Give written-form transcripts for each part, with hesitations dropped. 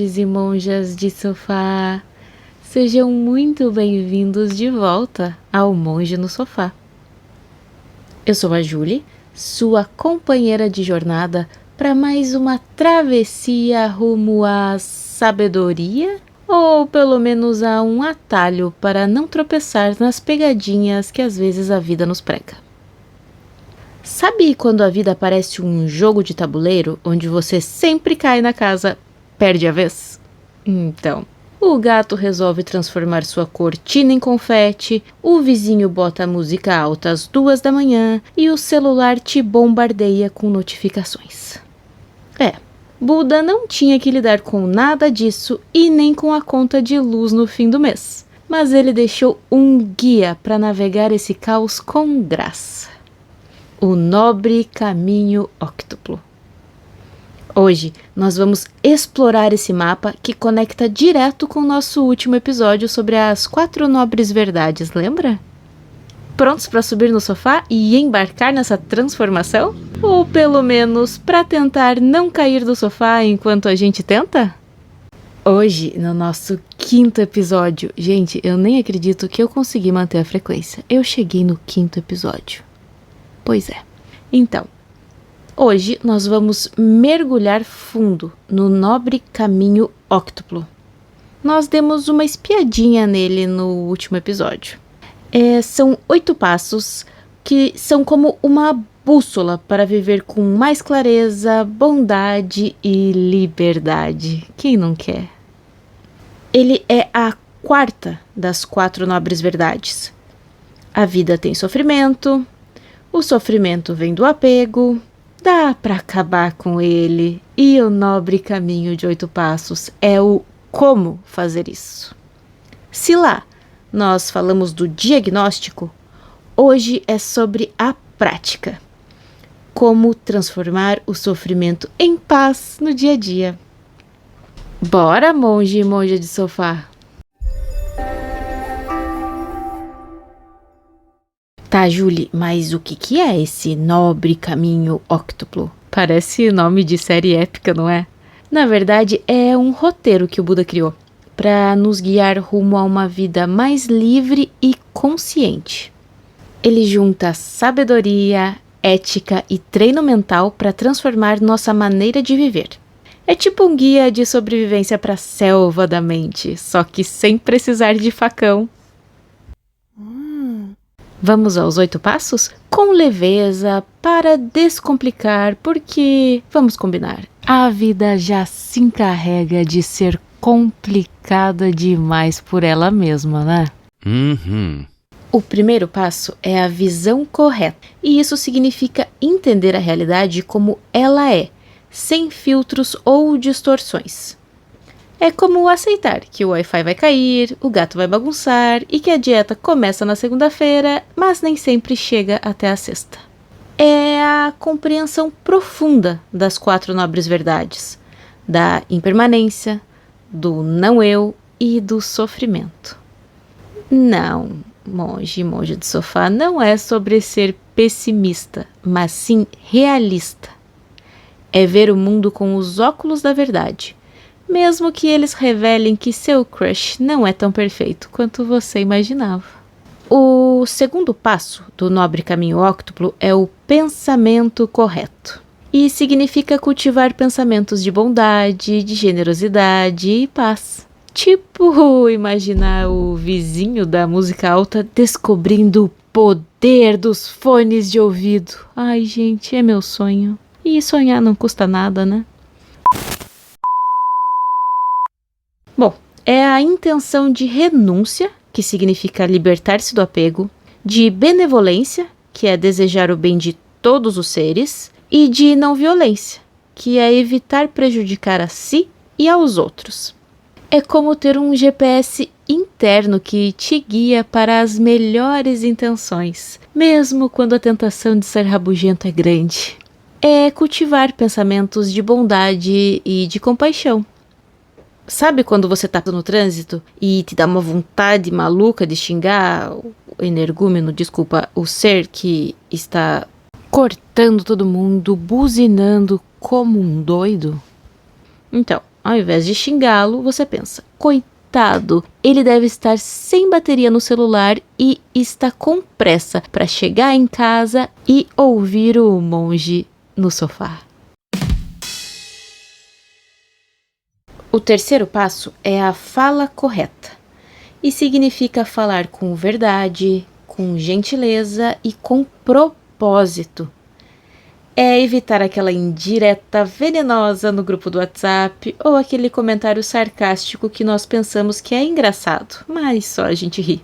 E monjas de sofá, sejam muito bem-vindos de volta ao Monge no Sofá. Eu sou a Julie, sua companheira de jornada para mais uma travessia rumo à sabedoria, ou pelo menos a um atalho para não tropeçar nas pegadinhas que às vezes a vida nos prega. Sabe quando a vida parece um jogo de tabuleiro onde você sempre cai na casa, perde a vez? Então, o gato resolve transformar sua cortina em confete, o vizinho bota a música alta às 2 da manhã e o celular te bombardeia com notificações. Buda não tinha que lidar com nada disso e nem com a conta de luz no fim do mês, mas ele deixou um guia para navegar esse caos com graça. O nobre caminho óctuplo. Hoje nós vamos explorar esse mapa que conecta direto com o nosso último episódio sobre as 4 nobres verdades, lembra? Prontos para subir no sofá e embarcar nessa transformação? Ou pelo menos para tentar não cair do sofá enquanto a gente tenta? Hoje, no nosso 5º episódio, gente, eu nem acredito que eu consegui manter a frequência. Eu cheguei no 5º episódio. Pois é. Então, hoje nós vamos mergulhar fundo no nobre caminho óctuplo. Nós demos uma espiadinha nele no último episódio. São 8 passos que são como uma bússola para viver com mais clareza, bondade e liberdade. Quem não quer? Ele é a 4ª das 4 nobres verdades. A vida tem sofrimento, o sofrimento vem do apego, dá para acabar com ele, e o nobre caminho de 8 passos é o como fazer isso. Se lá nós falamos do diagnóstico, hoje é sobre a prática. Como transformar o sofrimento em paz no dia a dia. Bora, monge e monja de sofá! Tá, Julie, mas o que é esse nobre caminho óctuplo? Parece nome de série épica, não é? Na verdade, é um roteiro que o Buda criou para nos guiar rumo a uma vida mais livre e consciente. Ele junta sabedoria, ética e treino mental para transformar nossa maneira de viver. É tipo um guia de sobrevivência para a selva da mente, só que sem precisar de facão. Vamos aos 8 passos? Com leveza, para descomplicar, porque, vamos combinar, a vida já se encarrega de ser complicada demais por ela mesma, né? O primeiro passo é a visão correta, e isso significa entender a realidade como ela é, sem filtros ou distorções. É como aceitar que o Wi-Fi vai cair, o gato vai bagunçar e que a dieta começa na segunda-feira, mas nem sempre chega até a sexta. É a compreensão profunda das 4 nobres verdades, da impermanência, do não eu e do sofrimento. Não, monge e monja de sofá, não é sobre ser pessimista, mas sim realista. É ver o mundo com os óculos da verdade, mesmo que eles revelem que seu crush não é tão perfeito quanto você imaginava. O segundo passo do nobre caminho óctuplo é o pensamento correto. E significa cultivar pensamentos de bondade, de generosidade e paz. Tipo imaginar o vizinho da música alta descobrindo o poder dos fones de ouvido. Ai, gente, é meu sonho. E sonhar não custa nada, né? Bom, é a intenção de renúncia, que significa libertar-se do apego, de benevolência, que é desejar o bem de todos os seres, e de não violência, que é evitar prejudicar a si e aos outros. É como ter um GPS interno que te guia para as melhores intenções, mesmo quando a tentação de ser rabugento é grande. É cultivar pensamentos de bondade e de compaixão. Sabe quando você tá no trânsito e te dá uma vontade maluca de xingar o energúmeno, o ser que está cortando todo mundo, buzinando como um doido? Então, ao invés de xingá-lo, você pensa: coitado, ele deve estar sem bateria no celular e está com pressa para chegar em casa e ouvir o monge no sofá. O terceiro passo é a fala correta, e significa falar com verdade, com gentileza e com propósito. É evitar aquela indireta venenosa no grupo do WhatsApp ou aquele comentário sarcástico que nós pensamos que é engraçado, mas só a gente ri.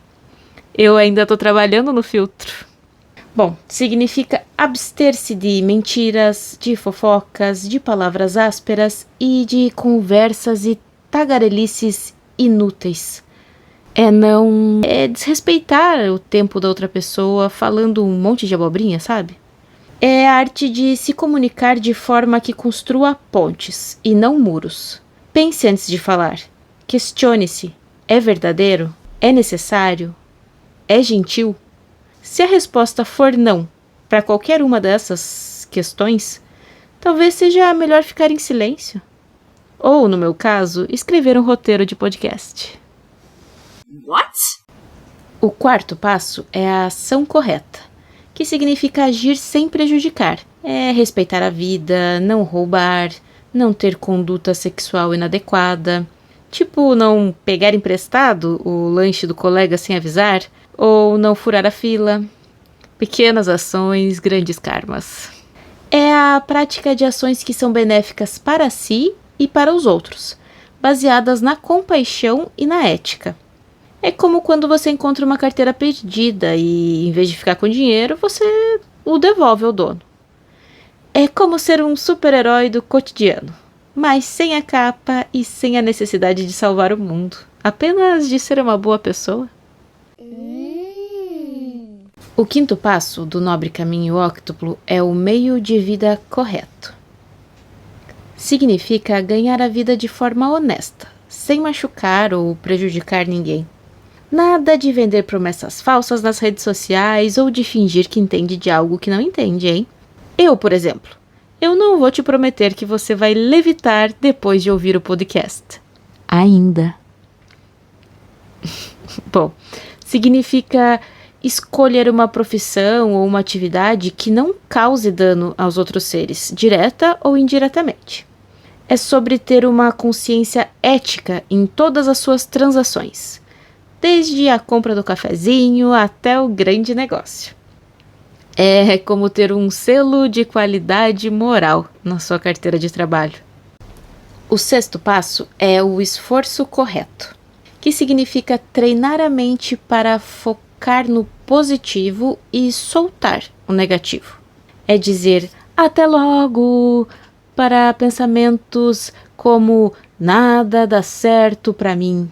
Eu ainda estou trabalhando no filtro. Bom, significa abster-se de mentiras, de fofocas, de palavras ásperas e de conversas e tagarelices inúteis. É desrespeitar o tempo da outra pessoa falando um monte de abobrinha, sabe? É a arte de se comunicar de forma que construa pontes e não muros. Pense antes de falar. Questione-se. É verdadeiro? É necessário? É gentil? Se a resposta for não para qualquer uma dessas questões, talvez seja melhor ficar em silêncio. Ou, no meu caso, escrever um roteiro de podcast. What? O quarto passo é a ação correta, que significa agir sem prejudicar. É respeitar a vida, não roubar, não ter conduta sexual inadequada, tipo não pegar emprestado o lanche do colega sem avisar, ou não furar a fila. Pequenas ações, grandes karmas. É a prática de ações que são benéficas para si e para os outros, baseadas na compaixão e na ética. É como quando você encontra uma carteira perdida e, em vez de ficar com dinheiro, você o devolve ao dono. É como ser um super-herói do cotidiano, mas sem a capa e sem a necessidade de salvar o mundo, apenas de ser uma boa pessoa. O quinto passo do nobre caminho óctuplo é o meio de vida correto. Significa ganhar a vida de forma honesta, sem machucar ou prejudicar ninguém. Nada de vender promessas falsas nas redes sociais ou de fingir que entende de algo que não entende, hein? Eu, por exemplo, eu não vou te prometer que você vai levitar depois de ouvir o podcast. Ainda. Bom, significa escolher uma profissão ou uma atividade que não cause dano aos outros seres, direta ou indiretamente. É sobre ter uma consciência ética em todas as suas transações, desde a compra do cafezinho até o grande negócio. É como ter um selo de qualidade moral na sua carteira de trabalho. O sexto passo é o esforço correto, que significa treinar a mente para focar no positivo e soltar o negativo. É dizer até logo para pensamentos como nada dá certo para mim,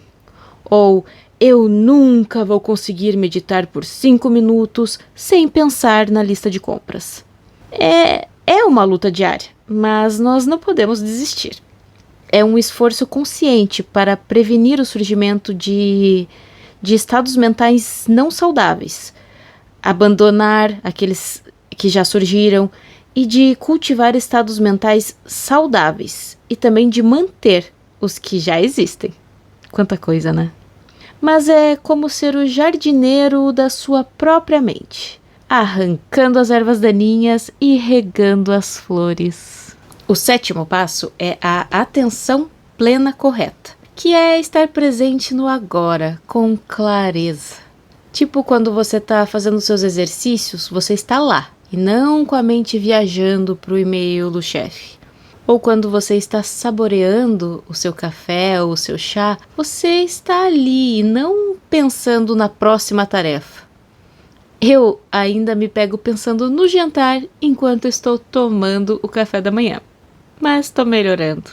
ou eu nunca vou conseguir meditar por 5 minutos sem pensar na lista de compras. É uma luta diária, mas nós não podemos desistir. É um esforço consciente para prevenir o surgimento de estados mentais não saudáveis, abandonar aqueles que já surgiram e de cultivar estados mentais saudáveis e também de manter os que já existem. Quanta coisa, né? Mas é como ser o jardineiro da sua própria mente, arrancando as ervas daninhas e regando as flores. O sétimo passo é a atenção plena correta, que é estar presente no agora, com clareza. Tipo quando você está fazendo seus exercícios, você está lá, e não com a mente viajando para o e-mail do chefe. Ou quando você está saboreando o seu café ou o seu chá, você está ali e não pensando na próxima tarefa. Eu ainda me pego pensando no jantar enquanto estou tomando o café da manhã, mas estou melhorando.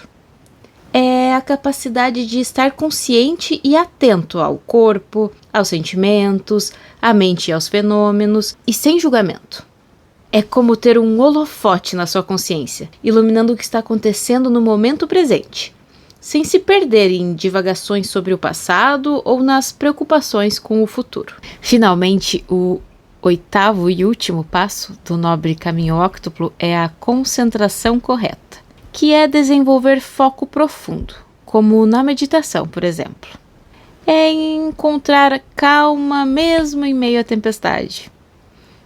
É a capacidade de estar consciente e atento ao corpo, aos sentimentos, à mente e aos fenômenos, e sem julgamento. É como ter um holofote na sua consciência, iluminando o que está acontecendo no momento presente, sem se perder em divagações sobre o passado ou nas preocupações com o futuro. Finalmente, o oitavo e último passo do nobre caminho óctuplo é a concentração correta, que é desenvolver foco profundo, como na meditação, por exemplo. É encontrar calma mesmo em meio à tempestade.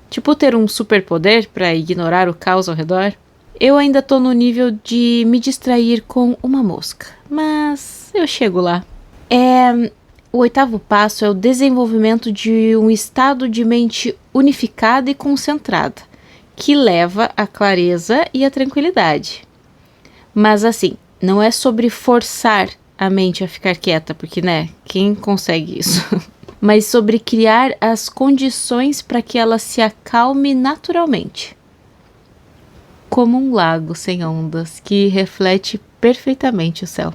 Tipo ter um superpoder para ignorar o caos ao redor. Eu ainda tô no nível de me distrair com uma mosca, mas eu chego lá. O 8º passo é o desenvolvimento de um estado de mente unificada e concentrada, que leva à clareza e à tranquilidade. Mas assim, não é sobre forçar a mente a ficar quieta, porque, né, quem consegue isso? Mas sobre criar as condições para que ela se acalme naturalmente. Como um lago sem ondas que reflete perfeitamente o céu.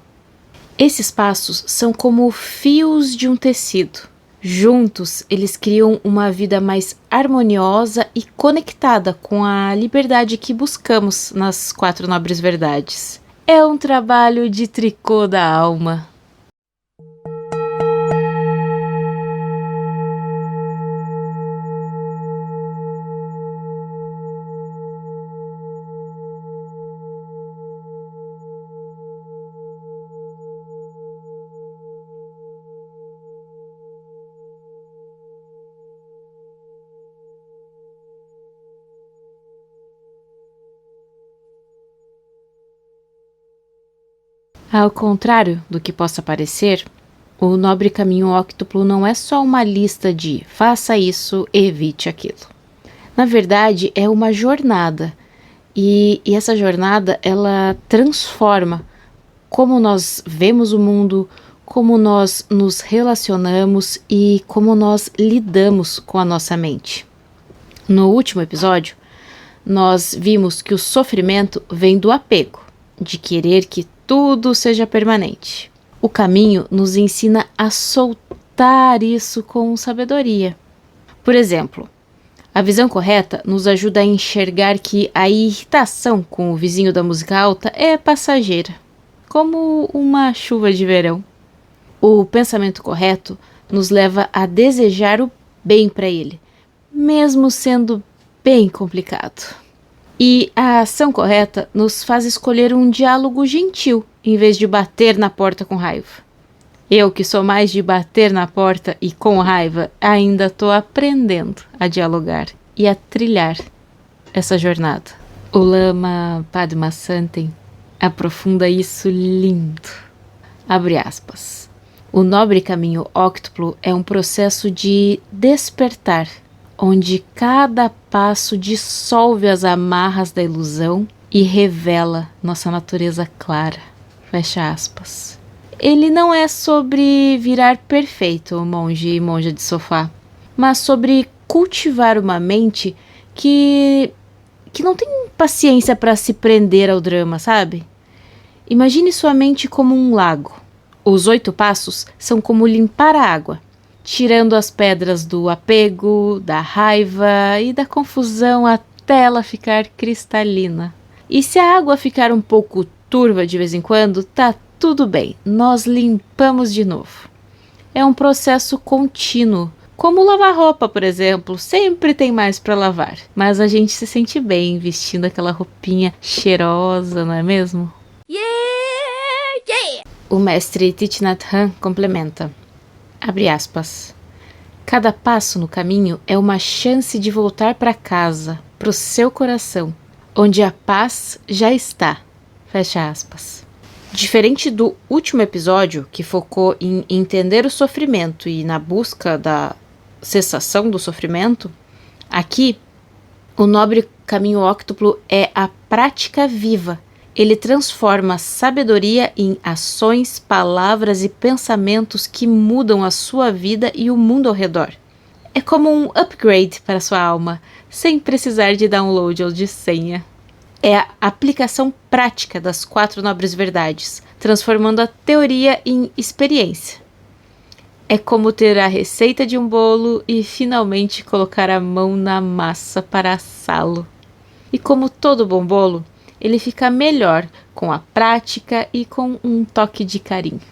Esses passos são como fios de um tecido. Juntos, eles criam uma vida mais harmoniosa e conectada com a liberdade que buscamos nas 4 nobres verdades. É um trabalho de tricô da alma. Ao contrário do que possa parecer, o nobre caminho óctuplo não é só uma lista de faça isso, evite aquilo. Na verdade, é uma jornada. E essa jornada, ela transforma como nós vemos o mundo, como nós nos relacionamos e como nós lidamos com a nossa mente. No último episódio, nós vimos que o sofrimento vem do apego, de querer que tudo seja permanente. O caminho nos ensina a soltar isso com sabedoria. Por exemplo, a visão correta nos ajuda a enxergar que a irritação com o vizinho da música alta é passageira, como uma chuva de verão. O pensamento correto nos leva a desejar o bem para ele, mesmo sendo bem complicado. E a ação correta nos faz escolher um diálogo gentil, em vez de bater na porta com raiva. Eu, que sou mais de bater na porta e com raiva, ainda estou aprendendo a dialogar e a trilhar essa jornada. O Lama Padmasanten aprofunda isso lindo. Abre aspas. O nobre caminho óctuplo é um processo de despertar, onde cada passo dissolve as amarras da ilusão e revela nossa natureza clara. Fecha aspas. Ele não é sobre virar perfeito, monge e monja de sofá, mas sobre cultivar uma mente que não tem paciência para se prender ao drama, sabe? Imagine sua mente como um lago. Os 8 passos são como limpar a água, tirando as pedras do apego, da raiva e da confusão até ela ficar cristalina. E se a água ficar um pouco turva de vez em quando, tá tudo bem, nós limpamos de novo. É um processo contínuo, como lavar roupa, por exemplo, sempre tem mais para lavar, mas a gente se sente bem vestindo aquela roupinha cheirosa, não é mesmo? Yeah! O mestre Thich Nhat Hanh complementa. Abre aspas. Cada passo no caminho é uma chance de voltar para casa, para o seu coração, onde a paz já está. Fecha aspas. Diferente do último episódio, que focou em entender o sofrimento e na busca da cessação do sofrimento, aqui o nobre caminho óctuplo é a prática viva. Ele transforma a sabedoria em ações, palavras e pensamentos que mudam a sua vida e o mundo ao redor. É como um upgrade para sua alma, sem precisar de download ou de senha. É a aplicação prática das 4 nobres verdades, transformando a teoria em experiência. É como ter a receita de um bolo e finalmente colocar a mão na massa para assá-lo. E como todo bom bolo, ele fica melhor com a prática e com um toque de carinho.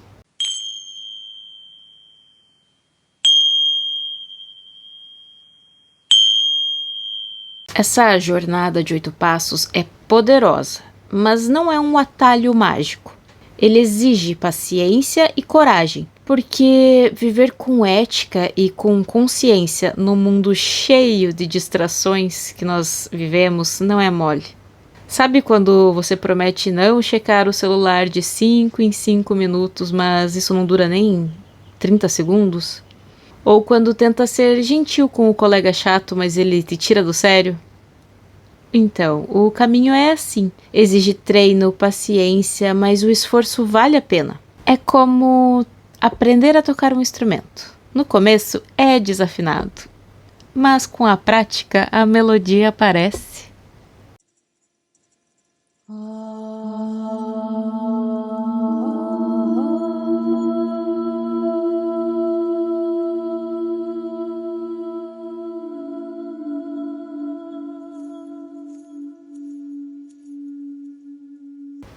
Essa jornada de 8 passos é poderosa mas não é um atalho mágico. Ele exige paciência e coragem, porque viver com ética e com consciência no mundo cheio de distrações que nós vivemos não é mole. Sabe quando você promete não checar o celular de 5 em 5 minutos, mas isso não dura nem 30 segundos? Ou quando tenta ser gentil com o colega chato, mas ele te tira do sério? Então, o caminho é assim. Exige treino, paciência, mas o esforço vale a pena. É como aprender a tocar um instrumento. No começo é desafinado, mas com a prática a melodia aparece.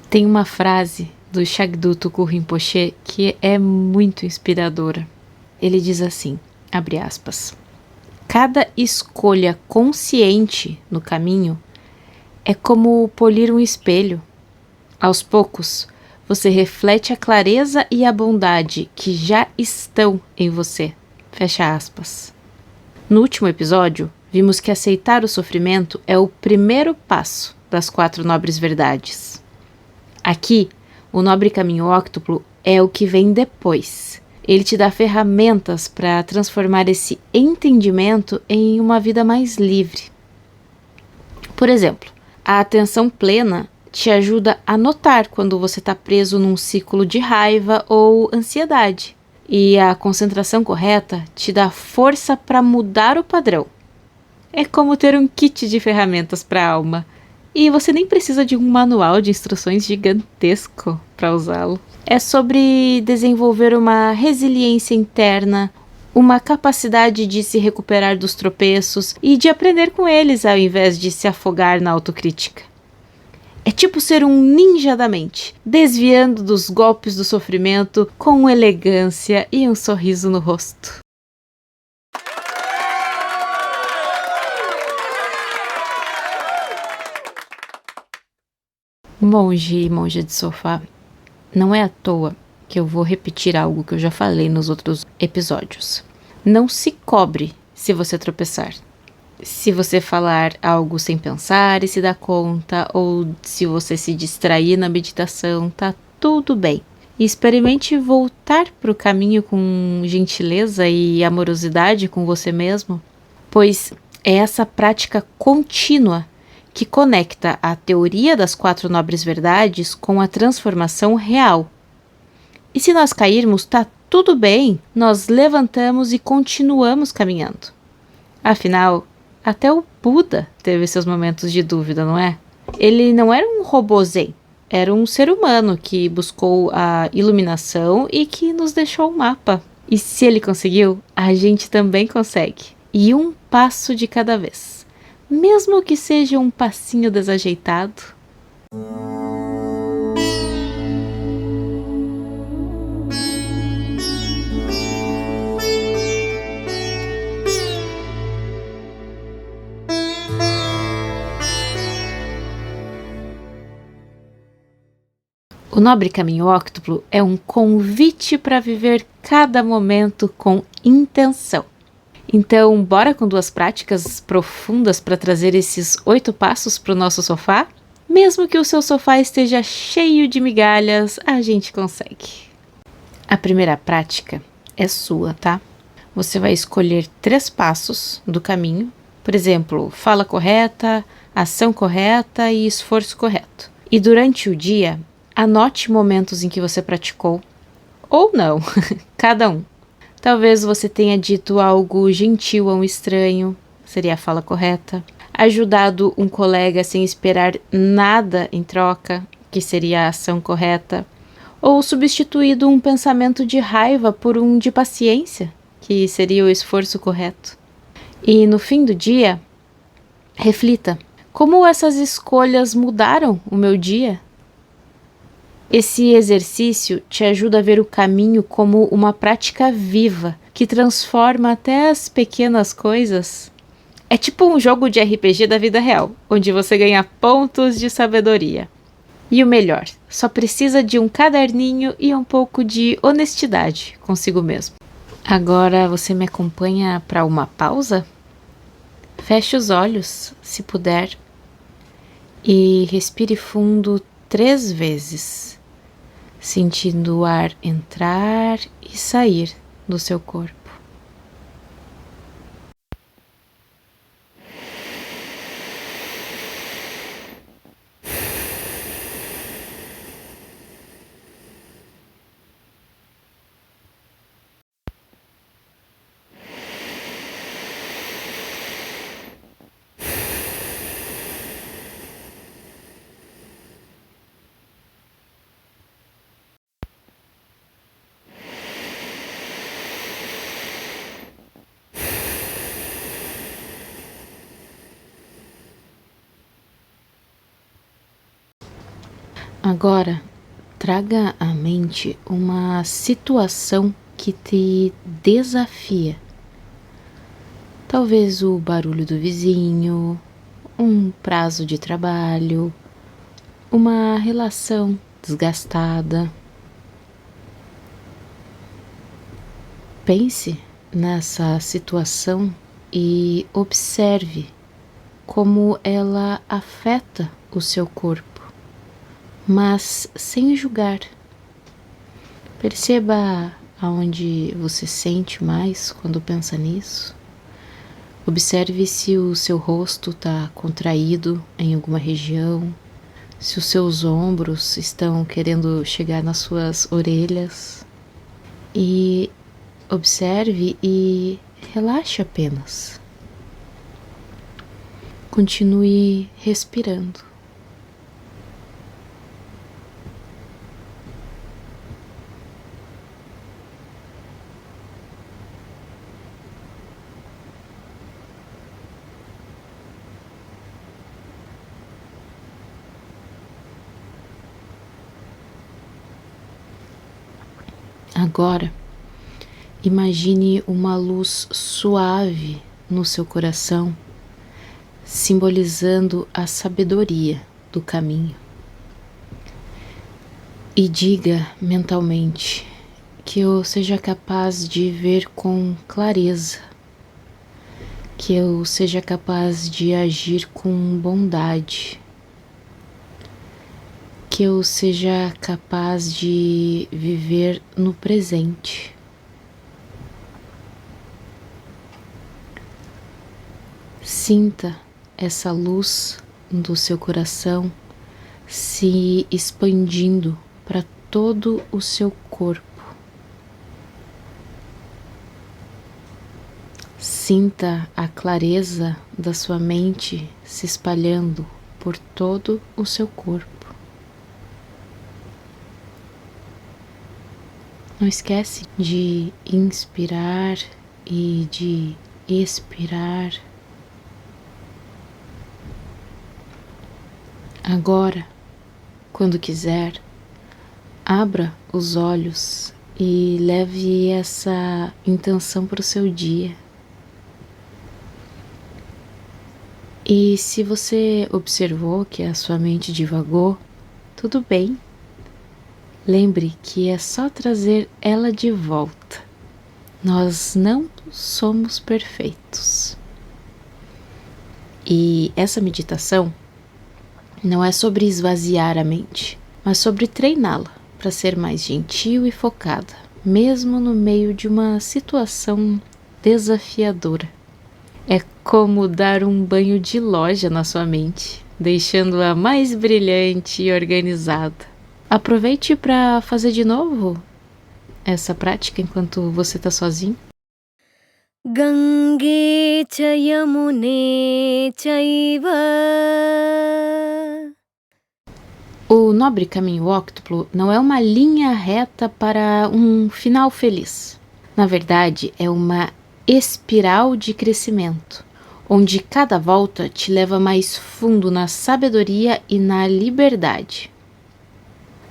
Tem uma frase do Shagdu Tuku Rinpoche que é muito inspiradora. Ele diz assim, abre aspas, cada escolha consciente no caminho é como polir um espelho. Aos poucos, você reflete a clareza e a bondade que já estão em você. Fecha aspas. No último episódio, vimos que aceitar o sofrimento é o primeiro passo das 4 nobres verdades. Aqui, o nobre caminho óctuplo é o que vem depois. Ele te dá ferramentas para transformar esse entendimento em uma vida mais livre. Por exemplo, a atenção plena te ajuda a notar quando você está preso num ciclo de raiva ou ansiedade. E a concentração correta te dá força para mudar o padrão. É como ter um kit de ferramentas para a alma. E você nem precisa de um manual de instruções gigantesco para usá-lo. É sobre desenvolver uma resiliência interna, uma capacidade de se recuperar dos tropeços e de aprender com eles ao invés de se afogar na autocrítica. É tipo ser um ninja da mente, desviando dos golpes do sofrimento com elegância e um sorriso no rosto. Monge e monja de sofá, não é à toa que eu vou repetir algo que eu já falei nos outros episódios. Não se cobre se você tropeçar. Se você falar algo sem pensar e se dar conta, ou se você se distrair na meditação, tá tudo bem. E experimente voltar para o caminho com gentileza e amorosidade com você mesmo, pois é essa prática contínua que conecta a teoria das 4 nobres verdades com a transformação real. E se nós cairmos, tá tudo bem, nós levantamos e continuamos caminhando. Afinal, até o Buda teve seus momentos de dúvida, não é? Ele não era um robô zen, era um ser humano que buscou a iluminação e que nos deixou um mapa. E se ele conseguiu, a gente também consegue. E um passo de cada vez. Mesmo que seja um passinho desajeitado. O nobre caminho óctuplo é um convite para viver cada momento com intenção. Então, bora com 2 práticas profundas para trazer esses 8 passos para o nosso sofá? Mesmo que o seu sofá esteja cheio de migalhas, a gente consegue. A primeira prática é sua, tá? Você vai escolher 3 passos do caminho. Por exemplo, fala correta, ação correta e esforço correto. E durante o dia, anote momentos em que você praticou. Ou não, cada um. Talvez você tenha dito algo gentil a um estranho, seria a fala correta. Ajudado um colega sem esperar nada em troca, que seria a ação correta. Ou substituído um pensamento de raiva por um de paciência, que seria o esforço correto. E no fim do dia, reflita, como essas escolhas mudaram o meu dia? Esse exercício te ajuda a ver o caminho como uma prática viva, que transforma até as pequenas coisas. É tipo um jogo de RPG da vida real, onde você ganha pontos de sabedoria. E o melhor, só precisa de um caderninho e um pouco de honestidade consigo mesmo. Agora você me acompanha para uma pausa? Feche os olhos, se puder, e respire fundo 3 vezes, sentindo o ar entrar e sair do seu corpo. Agora, traga à mente uma situação que te desafia. Talvez o barulho do vizinho, um prazo de trabalho, uma relação desgastada. Pense nessa situação e observe como ela afeta o seu corpo, mas sem julgar. Perceba aonde você sente mais quando pensa nisso. Observe se o seu rosto está contraído em alguma região, se os seus ombros estão querendo chegar nas suas orelhas. E observe e relaxe apenas. Continue respirando. Agora, imagine uma luz suave no seu coração, simbolizando a sabedoria do caminho. E diga mentalmente que eu seja capaz de ver com clareza, que eu seja capaz de agir com bondade, que eu seja capaz de viver no presente. Sinta essa luz do seu coração se expandindo para todo o seu corpo. Sinta a clareza da sua mente se espalhando por todo o seu corpo. Não esquece de inspirar e de expirar. Agora, quando quiser, abra os olhos e leve essa intenção para o seu dia. E se você observou que a sua mente divagou, tudo bem. Lembre que é só trazer ela de volta. Nós não somos perfeitos. E essa meditação não é sobre esvaziar a mente, mas sobre treiná-la para ser mais gentil e focada, mesmo no meio de uma situação desafiadora. É como dar um banho de loja na sua mente, deixando-a mais brilhante e organizada. Aproveite para fazer de novo essa prática enquanto você está sozinho. Gange cha yamune chaiva. O nobre caminho óctuplo não é uma linha reta para um final feliz. Na verdade, é uma espiral de crescimento, onde cada volta te leva mais fundo na sabedoria e na liberdade.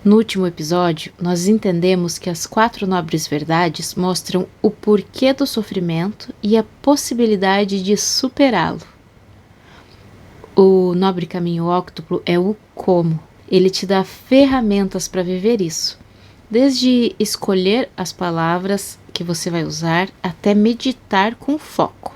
No último episódio, nós entendemos que as 4 nobres verdades mostram o porquê do sofrimento e a possibilidade de superá-lo. O nobre caminho óctuplo é o como. Ele te dá ferramentas para viver isso, desde escolher as palavras que você vai usar até meditar com foco.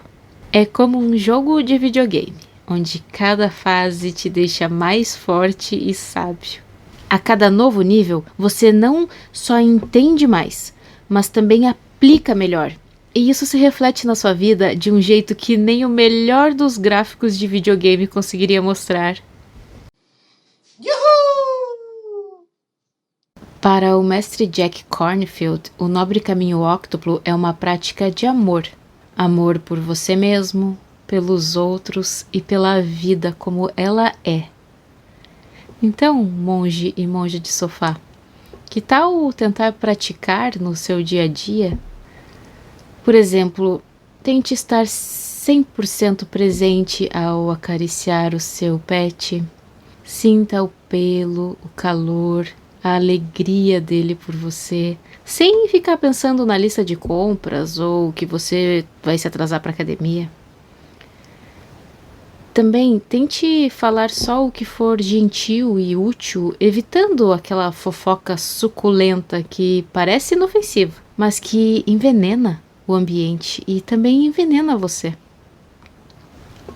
É como um jogo de videogame, onde cada fase te deixa mais forte e sábio. A cada novo nível, você não só entende mais, mas também aplica melhor. E isso se reflete na sua vida de um jeito que nem o melhor dos gráficos de videogame conseguiria mostrar. Yoo-hoo! Para o mestre Jack Cornfield, o nobre caminho óctuplo é uma prática de amor. Amor por você mesmo, pelos outros e pela vida como ela é. Então, monge e monja de sofá, que tal tentar praticar no seu dia a dia? Por exemplo, tente estar 100% presente ao acariciar o seu pet. Sinta o pelo, o calor, a alegria dele por você, sem ficar pensando na lista de compras ou que você vai se atrasar para a academia. Também tente falar só o que for gentil e útil, evitando aquela fofoca suculenta que parece inofensiva, mas que envenena o ambiente e também envenena você.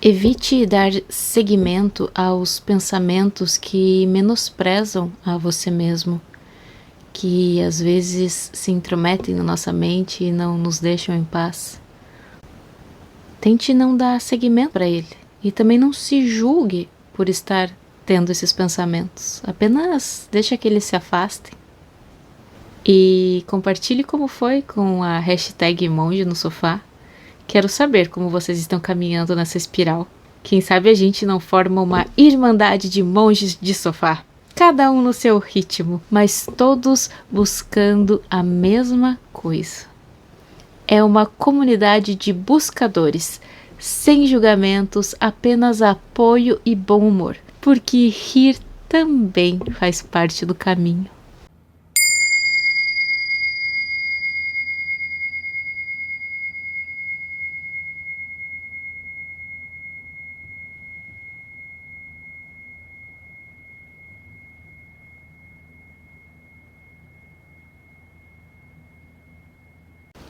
Evite dar seguimento aos pensamentos que menosprezam a você mesmo, que às vezes se intrometem na nossa mente e não nos deixam em paz. Tente não dar seguimento para ele e também não se julgue por estar tendo esses pensamentos. Apenas deixa que eles se afastem. E compartilhe como foi com a hashtag Monge no Sofá. Quero saber como vocês estão caminhando nessa espiral. Quem sabe a gente não forma uma irmandade de monges de sofá. Cada um no seu ritmo, mas todos buscando a mesma coisa. É uma comunidade de buscadores, sem julgamentos, apenas apoio e bom humor. Porque rir também faz parte do caminho.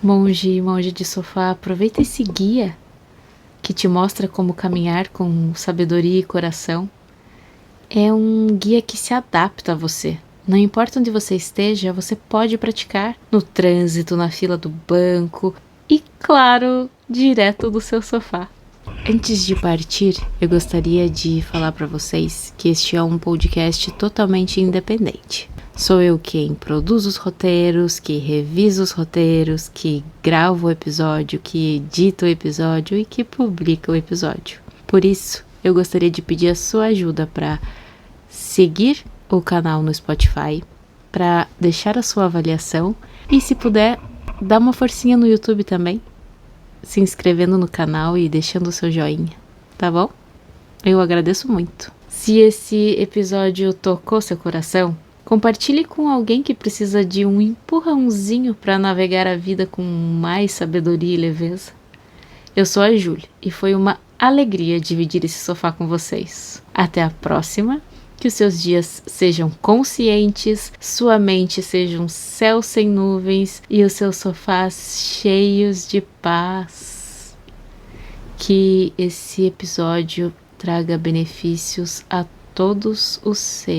Monge e monja de sofá, aproveita esse guia que te mostra como caminhar com sabedoria e coração. É um guia que se adapta a você. Não importa onde você esteja, você pode praticar no trânsito, na fila do banco e, claro, direto do seu sofá. Antes de partir, eu gostaria de falar para vocês que este é um podcast totalmente independente. Sou eu quem produz os roteiros, que revisa os roteiros, que grava o episódio, que edita o episódio e que publica o episódio. Por isso, eu gostaria de pedir a sua ajuda para seguir o canal no Spotify, para deixar a sua avaliação e, se puder, dar uma forcinha no YouTube também, se inscrevendo no canal e deixando o seu joinha, tá bom? Eu agradeço muito. Se esse episódio tocou seu coração, compartilhe com alguém que precisa de um empurrãozinho para navegar a vida com mais sabedoria e leveza. Eu sou a Júlia e foi uma alegria dividir esse sofá com vocês. Até a próxima, que os seus dias sejam conscientes, sua mente seja um céu sem nuvens e os seus sofás cheios de paz. Que esse episódio traga benefícios a todos os seres.